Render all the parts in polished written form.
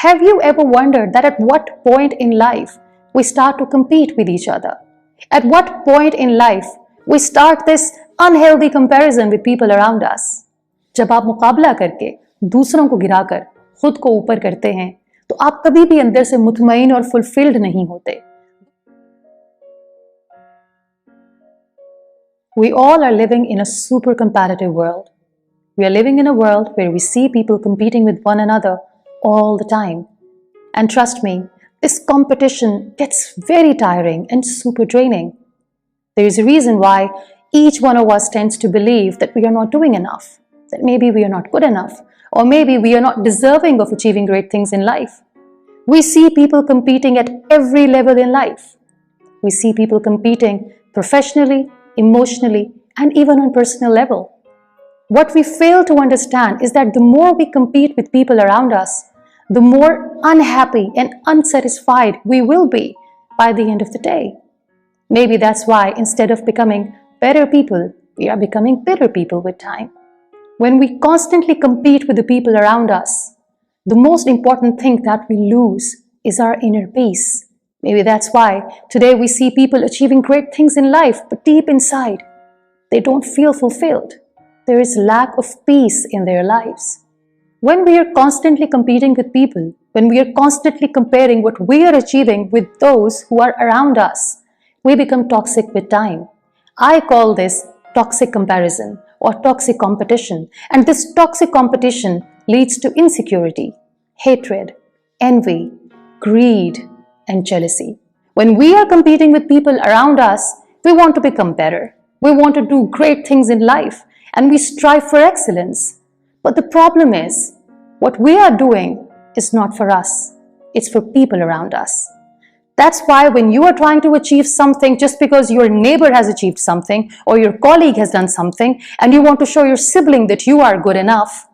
Have you ever wondered that at what point in life we start to compete with each other? At what point in life we start this unhealthy comparison with people around us? जब आप मुकाबला करके दूसरों को गिराकर खुद को ऊपर करते हैं, तो आप कभी भी अंदर से मुतमईन और फुलफिल्ड नहीं होते. We all are living in a super competitive world. We are living in a world where we see people competing with one another all the time. And trust me, this competition gets very tiring and super draining. There is a reason why each one of us tends to believe that we are not doing enough, that maybe we are not good enough, or maybe we are not deserving of achieving great things in life. We see people competing at every level in life. We see people competing professionally, emotionally, and even on personal level. What we fail to understand is that the more we compete with people around us, the more unhappy and unsatisfied we will be by the end of the day. Maybe that's why instead of becoming better people, we are becoming bitter people with time. When we constantly compete with the people around us, the most important thing that we lose is our inner peace. Maybe that's why today we see people achieving great things in life, but deep inside, they don't feel fulfilled. There is lack of peace in their lives. When we are constantly competing with people, when we are constantly comparing what we are achieving with those who are around us, we become toxic with time. I call this toxic comparison or toxic competition. And this toxic competition leads to insecurity, hatred, envy, greed, and jealousy. When we are competing with people around us, we want to become better. We want to do great things in life and we strive for excellence. But the problem is, what we are doing is not for us. It's for people around us. That's why when you are trying to achieve something just because your neighbor has achieved something or your colleague has done something and you want to show your sibling that you are good enough,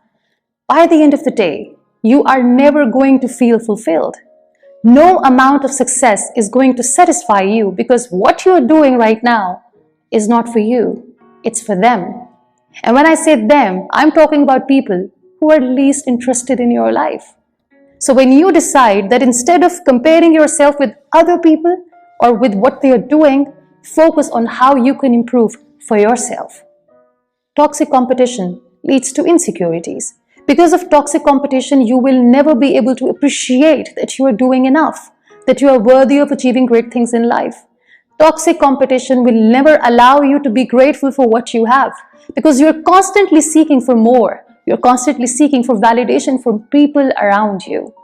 by the end of the day, you are never going to feel fulfilled. No amount of success is going to satisfy you because what you are doing right now is not for you. It's for them. And when I say them, I'm talking about people who are least interested in your life. So when you decide that instead of comparing yourself with other people or with what they are doing, focus on how you can improve for yourself. Toxic competition leads to insecurities. Because of toxic competition, you will never be able to appreciate that you are doing enough, that you are worthy of achieving great things in life. Toxic competition will never allow you to be grateful for what you have because you're constantly seeking for more. You're constantly seeking for validation from people around you.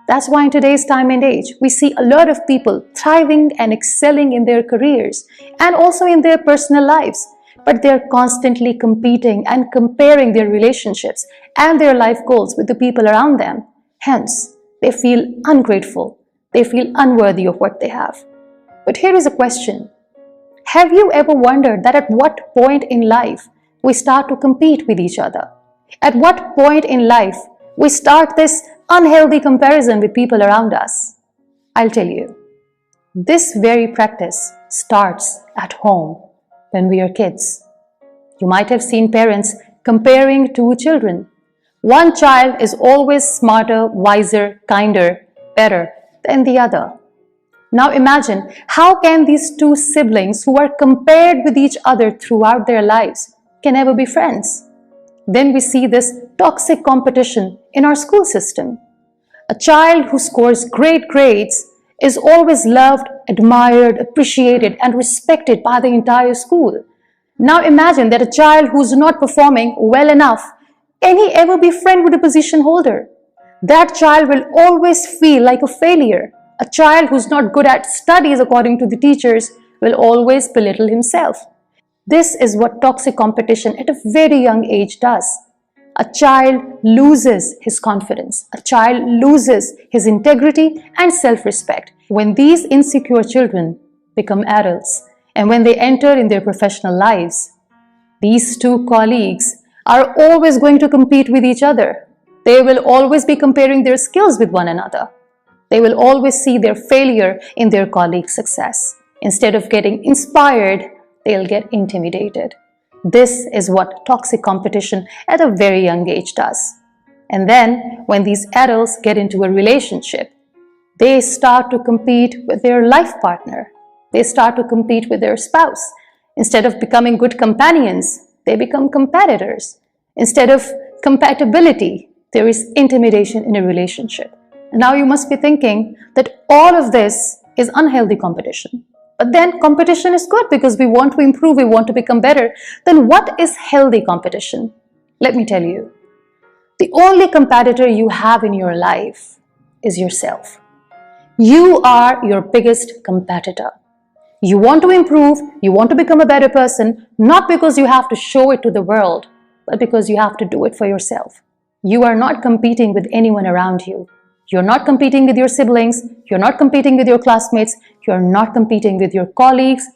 That's why in today's time and age, we see a lot of people thriving and excelling in their careers and also in their personal lives. But they're constantly competing and comparing their relationships and their life goals with the people around them. Hence, they feel ungrateful. They feel unworthy of what they have. But here is a question. Have you ever wondered that at what point in life we start to compete with each other? At what point in life we start this unhealthy comparison with people around us? I'll tell you. This very practice starts at home when we are kids. You might have seen parents comparing two children. One child is always smarter, wiser, kinder, better than the other. Now imagine, how can these two siblings who are compared with each other throughout their lives can ever be friends? Then we see this toxic competition in our school system. A child who scores great grades is always loved, admired, appreciated, and respected by the entire school. Now imagine that a child who's not performing well enough, can he ever be friend with a position holder? That child will always feel like a failure. A child who's not good at studies according to the teachers will always belittle himself. This is what toxic competition at a very young age does. A child loses his confidence. A child loses his integrity and self-respect. When these insecure children become adults and when they enter in their professional lives, these two colleagues are always going to compete with each other. They will always be comparing their skills with one another. They will always see their failure in their colleague's success. Instead of getting inspired, they'll get intimidated. This is what toxic competition at a very young age does. And then when these adults get into a relationship, they start to compete with their life partner. They start to compete with their spouse. Instead of becoming good companions, they become competitors. Instead of compatibility, there is intimidation in a relationship. And now you must be thinking that all of this is unhealthy competition. But then competition is good because we want to improve, we want to become better. Then what is healthy competition? Let me tell you. The only competitor you have in your life is yourself. You are your biggest competitor. You want to improve, you want to become a better person, not because you have to show it to the world, but because you have to do it for yourself. You are not competing with anyone around you. You're not competing with your siblings, you're not competing with your classmates, you're not competing with your colleagues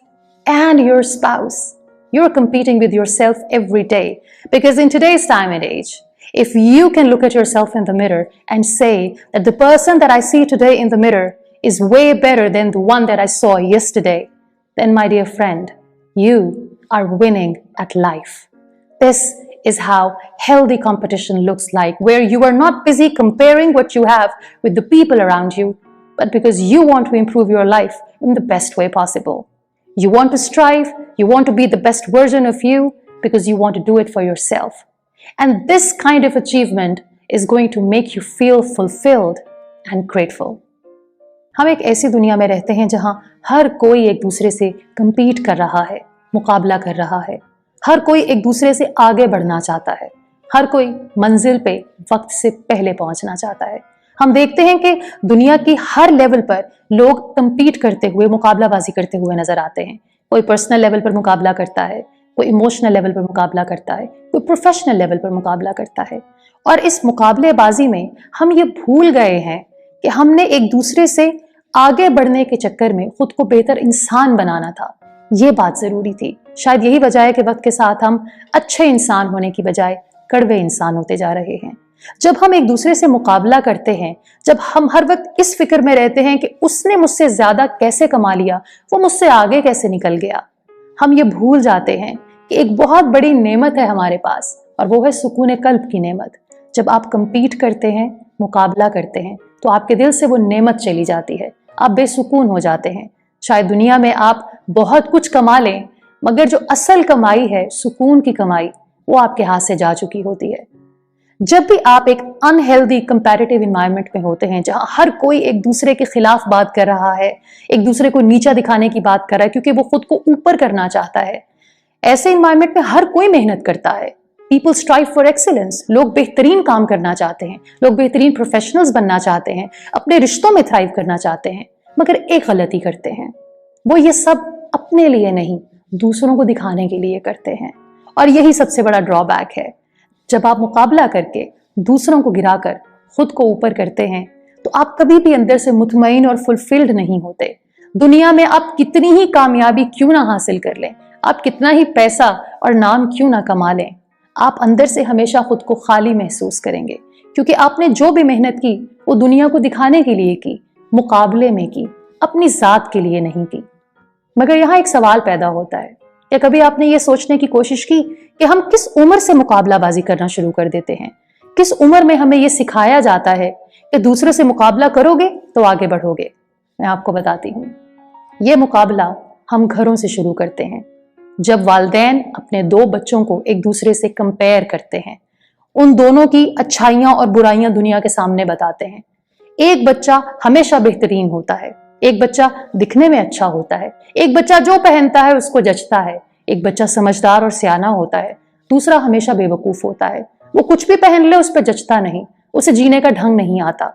and your spouse. You're competing with yourself every day. Because in today's time and age, if you can look at yourself in the mirror and say that the person that I see today in the mirror is way better than the one that I saw yesterday, then my dear friend, you are winning at life. This is how healthy competition looks like, where you are not busy comparing what you have with the people around you, but because you want to improve your life in the best way possible. You want to strive, you want to be the best version of you because you want to do it for yourself. And this kind of achievement is going to make you feel fulfilled and grateful. हम एक ऐसी दुनिया में रहते हैं जहां हर कोई एक दूसरे से compete कर रहा है, मुकाबला कर रहा है। हर कोई एक दूसरे से आगे बढ़ना चाहता है, हर कोई मंजिल पे वक्त से पहले पहुंचना चाहता है। हम देखते हैं कि दुनिया की हर लेवल पर लोग compete करते हुए, मुकाबलाबाजी करते हुए नजर आते हैं। कोई पर्सनल लेवल पर मुकाबला करता है, कोई इमोशनल लेवल पर मुकाबला करता है, कोई प्रोफेशनल लेवल पर मुकाबला करता है। और इस मुकाबलेबाजी में हम ये भूल गए हैं कि हमने एक दूसरे से आगे बढ़ने के चक्कर में खुद को बेहतर इंसान बनाना था। ये बात जरूरी थी। शायद यही वजह है कि वक्त के साथ हम अच्छे इंसान होने की बजाय कड़वे इंसान होते जा रहे हैं। जब हम एक दूसरे से मुकाबला करते हैं, जब हम हर वक्त इस फिक्र में रहते हैं कि उसने मुझसे ज्यादा कैसे कमा लिया, वो मुझसे आगे कैसे निकल गया, हम ये भूल जाते हैं कि एक बहुत बड़ी नेमत है हमारे पास और वो है सुकून कल्ब की नेमत। जब आप कंपीट करते हैं, मुकाबला करते हैं, तो आपके दिल से वो नेमत चली जाती है, आप बेसुकून हो जाते हैं। शायद दुनिया में आप बहुत कुछ कमा लें, मगर जो असल कमाई है, सुकून की कमाई, वो आपके हाथ से जा चुकी होती है। जब भी आप एक अनहेल्दी कंपैरेटिव एनवायरनमेंट में होते हैं, जहां हर कोई एक दूसरे के खिलाफ बात कर रहा है, एक दूसरे को नीचा दिखाने की बात कर रहा है क्योंकि वो खुद को ऊपर करना चाहता है, ऐसे एनवायरनमेंट में हर कोई मेहनत करता है। पीपल स्ट्राइव फॉर एक्सीलेंस, लोग बेहतरीन काम करना चाहते हैं, लोग बेहतरीन प्रोफेशनल्स बनना चाहते हैं, अपने रिश्तों में थ्राइव करना चाहते हैं, मगर एक गलती करते हैं, वो ये सब अपने लिए नहीं, दूसरों को दिखाने के लिए करते हैं। और यही सबसे बड़ा ड्रॉबैक है। जब आप मुकाबला करके दूसरों को गिराकर खुद को ऊपर करते हैं, तो आप कभी भी अंदर से मुतमईन और फुलफिल्ड नहीं होते। दुनिया में आप कितनी ही कामयाबी क्यों ना हासिल कर लें, आप कितना ही पैसा और नाम क्यों ना कमा लें, आप अंदर से हमेशा खुद को खाली महसूस करेंगे, क्योंकि आपने जो भी मेहनत की वो दुनिया को दिखाने के लिए की, मुकाबले में की, अपनी जात के लिए नहीं की। मगर यहाँ एक सवाल पैदा होता है, क्या कभी आपने ये सोचने की कोशिश की कि हम किस उम्र से मुकाबलाबाजी करना शुरू कर देते हैं? किस उम्र में हमें ये सिखाया जाता है कि दूसरों से मुकाबला करोगे तो आगे बढ़ोगे? मैं आपको बताती हूँ, ये मुकाबला हम घरों से शुरू करते हैं। जब वालिदैन अपने दो बच्चों को एक दूसरे से कंपेयर करते हैं, उन दोनों की अच्छाइयां और बुराइयां दुनिया के सामने बताते हैं। एक बच्चा हमेशा बेहतरीन होता है, एक बच्चा दिखने में अच्छा होता है, एक बच्चा जो पहनता है उसको जचता है, एक बच्चा समझदार और सियाना होता है, दूसरा हमेशा बेवकूफ होता है, वो कुछ भी पहन ले उस पर जचता नहीं, उसे जीने का ढंग नहीं आता।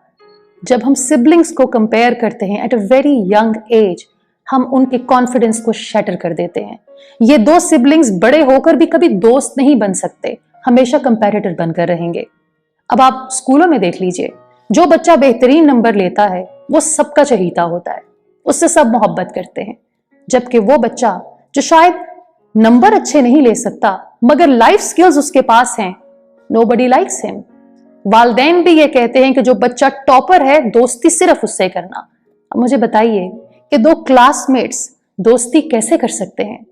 जब हम सिबलिंग्स को कंपेयर करते हैं at a very young age, हम उनके कॉन्फिडेंस को शैटर कर देते हैं। ये दो सिबलिंग्स बड़े होकर भी कभी दोस्त नहीं बन सकते, हमेशा कंपैरेटर बनकर रहेंगे। अब आप स्कूलों में देख लीजिए, जो बच्चा बेहतरीन नंबर लेता है वो सबका चहीता होता है, उससे सब मोहब्बत करते हैं, जबकि वो बच्चा जो शायद नंबर अच्छे नहीं ले सकता मगर लाइफ स्किल्स उसके पास हैं, नोबडी लाइक्स हिम। वालिदैन भी ये कहते हैं कि जो बच्चा टॉपर है दोस्ती सिर्फ उससे करना। अब मुझे बताइए कि दो क्लासमेट्स दोस्ती कैसे कर सकते हैं?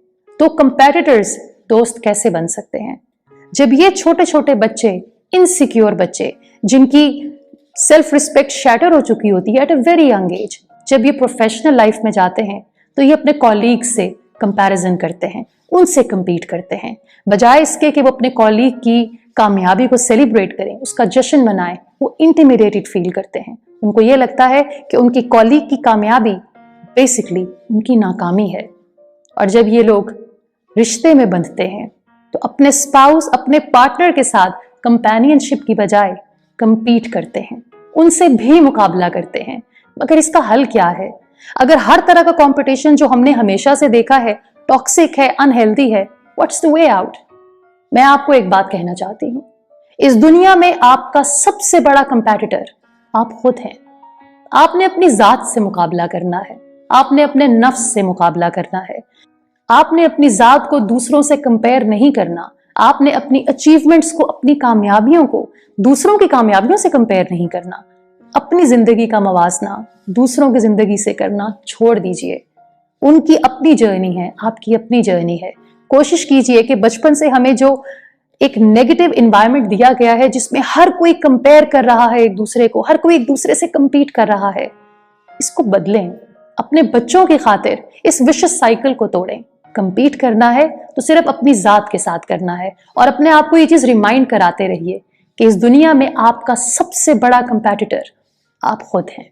दो कंपेटिटर्स दोस्त कैसे बन सकते हैं? जब ये छोटे छोटे बच्चे, इनसिक्योर बच्चे, जिनकी सेल्फ रिस्पेक्ट शैटर हो चुकी होती है at a very young age. जब ये प्रोफेशनल लाइफ में जाते हैं तो ये अपने कॉलीग से कंपैरिजन करते हैं, उनसे compete करते हैं, बजाय इसके कि वो अपने कॉलीग की कामयाबी को सेलिब्रेट करें, उसका जश्न मनाएं, वो इंटिमिडेटेड फील करते हैं। उनको ये लगता है कि उनकी कॉलीग की कामयाबी बेसिकली उनकी नाकामी है। और जब ये लोग रिश्ते में बंधते हैं तो अपने स्पाउस, अपने पार्टनर के साथ कंपेनियनशिप की बजाय compete करते हैं, उनसे भी मुकाबला करते हैं। मगर इसका हल क्या है? अगर हर तरह का कंपटीशन जो हमने हमेशा से देखा है टॉक्सिक है, अनहेल्दी है, व्हाट्स द वे आउट? मैं आपको एक बात कहना चाहती हूं, इस दुनिया में आपका सबसे बड़ा कंपेटिटर आप खुद हैं। आपने अपनी जात से मुकाबला करना है, आपने अपने नफ्स से मुकाबला करना है, आपने अपनी जात को दूसरों से कंपेयर नहीं करना, आपने अपनी अचीवमेंट्स को, अपनी कामयाबियों को दूसरों की कामयाबियों से कंपेयर नहीं करना। अपनी जिंदगी का मवाजना दूसरों की जिंदगी से करना छोड़ दीजिए। उनकी अपनी जर्नी है, आपकी अपनी जर्नी है। कोशिश कीजिए कि बचपन से हमें जो एक नेगेटिव एनवायरनमेंट दिया गया है जिसमें हर कोई कंपेयर कर रहा है एक दूसरे को, हर कोई एक दूसरे से compete कर रहा है, इसको बदलें। अपने बच्चों की खातिर इस विशियस साइकिल को तोड़ें। compete करना है तो सिर्फ अपनी जात के साथ करना है, और अपने आप को ये चीज रिमाइंड कराते रहिए कि इस दुनिया में आपका सबसे बड़ा कंपेटिटर आप खुद हैं।